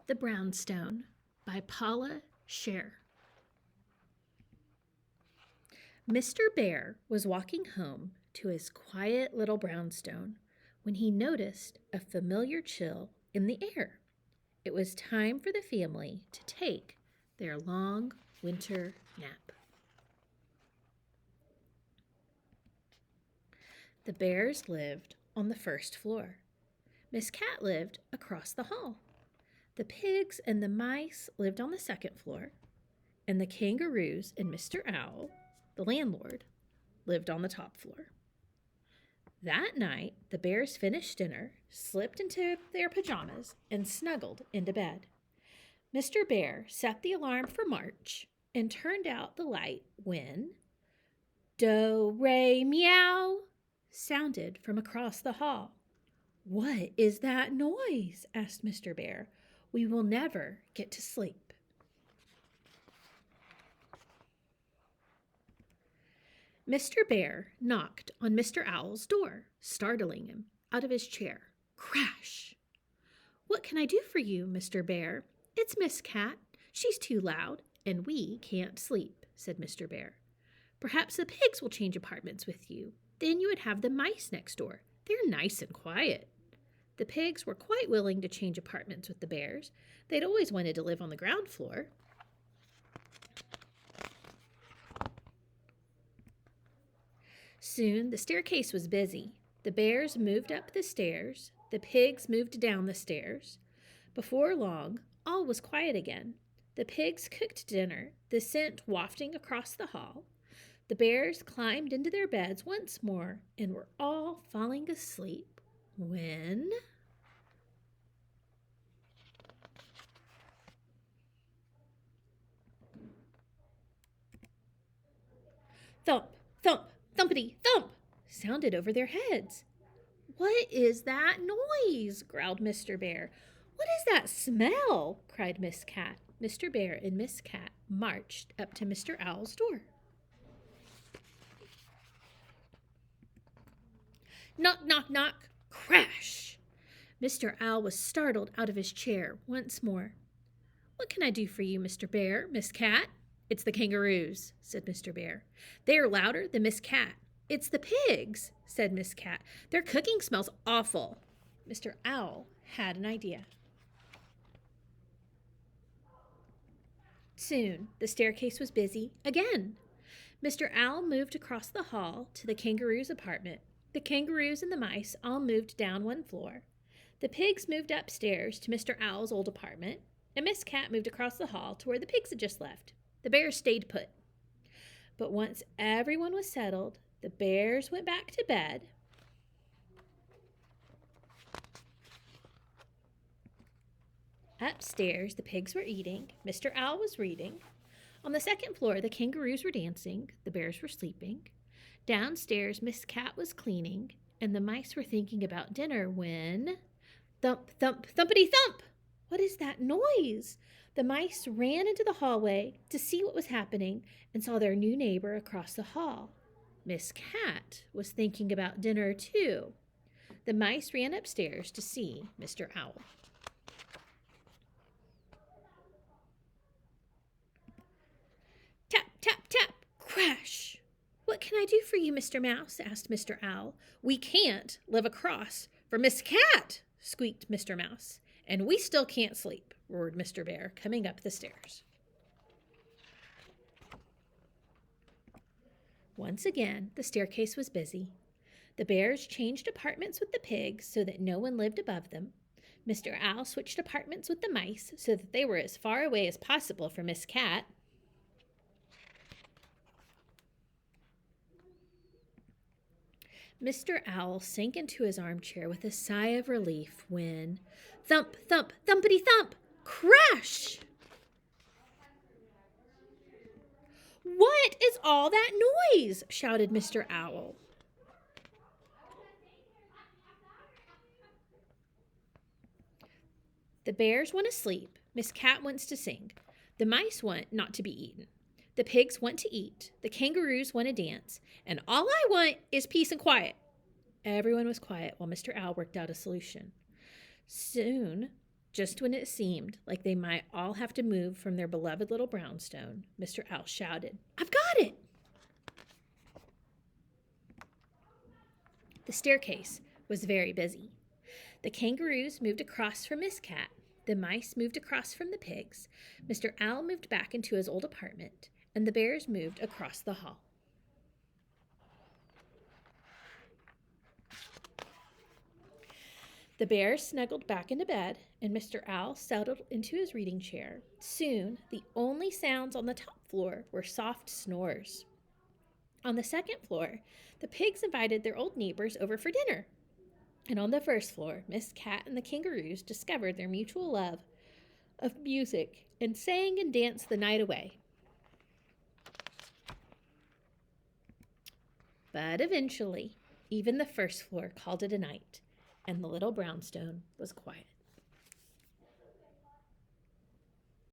The Brownstone by Paula Scher. Mr. Bear was walking home to his quiet little brownstone when he noticed a familiar chill in the air. It was time for the family to take their long winter nap. The bears lived on the first floor. Miss Cat lived across the hall. The pigs and the mice lived on the second floor, and the kangaroos and Mr. Owl, the landlord, lived on the top floor. That night, the bears finished dinner, slipped into their pajamas, and snuggled into bed. Mr. Bear set the alarm for March and turned out the light when "Do, re, meow" sounded from across the hall. "What is that noise?" asked Mr. Bear. "We will never get to sleep." Mr. Bear knocked on Mr. Owl's door, startling him out of his chair. Crash! "What can I do for you, Mr. Bear?" "It's Miss Cat. She's too loud, and we can't sleep," said Mr. Bear. "Perhaps the pigs will change apartments with you. Then you would have the mice next door. They're nice and quiet." The pigs were quite willing to change apartments with the bears. They'd always wanted to live on the ground floor. Soon the staircase was busy. The bears moved up the stairs. The pigs moved down the stairs. Before long, all was quiet again. The pigs cooked dinner, the scent wafting across the hall. The bears climbed into their beds once more and were all falling asleep when... thump, thump, thumpity, thump sounded over their heads. "What is that noise?" growled Mr. Bear. "What is that smell?" cried Miss Cat. Mr. Bear and Miss Cat marched up to Mr. Owl's door. Knock, knock, knock, crash! Mr. Owl was startled out of his chair once more. "What can I do for you, Mr. Bear, Miss Cat?" "It's the kangaroos," said Mr. Bear. "They are louder than Miss Cat." "It's the pigs," said Miss Cat. "Their cooking smells awful." Mr. Owl had an idea. Soon the staircase was busy again. Mr. Owl moved across the hall to the kangaroo's apartment. The kangaroos and the mice all moved down one floor. The pigs moved upstairs to Mr. Owl's old apartment, and Miss Cat moved across the hall to where the pigs had just left. The bears stayed put. But once everyone was settled, the bears went back to bed. Upstairs, the pigs were eating. Mr. Owl was reading. On the second floor, the kangaroos were dancing. The bears were sleeping. Downstairs, Miss Cat was cleaning, and the mice were thinking about dinner when... thump, thump, thumpity thump! What is that noise? The mice ran into the hallway to see what was happening and saw their new neighbor across the hall. Miss Cat was thinking about dinner, too. The mice ran upstairs to see Mr. Owl. Tap, tap, tap, crash! "What can I do for you, Mr. Mouse?" asked Mr. Owl. "We can't live across from Miss Cat," squeaked Mr. Mouse. "And we still can't sleep," roared Mr. Bear, coming up the stairs. Once again, the staircase was busy. The bears changed apartments with the pigs so that no one lived above them. Mr. Owl switched apartments with the mice so that they were as far away as possible from Miss Cat. Mr. Owl sank into his armchair with a sigh of relief when... thump, thump, thumpity thump! Crash! "What is all that noise?" shouted Mr. Owl. The bears want to sleep. Miss Cat wants to sing. The mice want not to be eaten. The pigs want to eat. The kangaroos want to dance. And all I want is peace and quiet. Everyone was quiet while Mr. Owl worked out a solution. Soon, Just when it seemed like they might all have to move from their beloved little brownstone, Mr. Owl shouted, "I've got it!" The staircase was very busy. The kangaroos moved across from Miss Cat. The mice moved across from the pigs. Mr. Owl moved back into his old apartment, and the bears moved across the hall. The bears snuggled back into bed, and Mr. Owl settled into his reading chair. Soon, the only sounds on the top floor were soft snores. On the second floor, the pigs invited their old neighbors over for dinner. And on the first floor, Miss Cat and the kangaroos discovered their mutual love of music and sang and danced the night away. But eventually, even the first floor called it a night, and the little brownstone was quiet.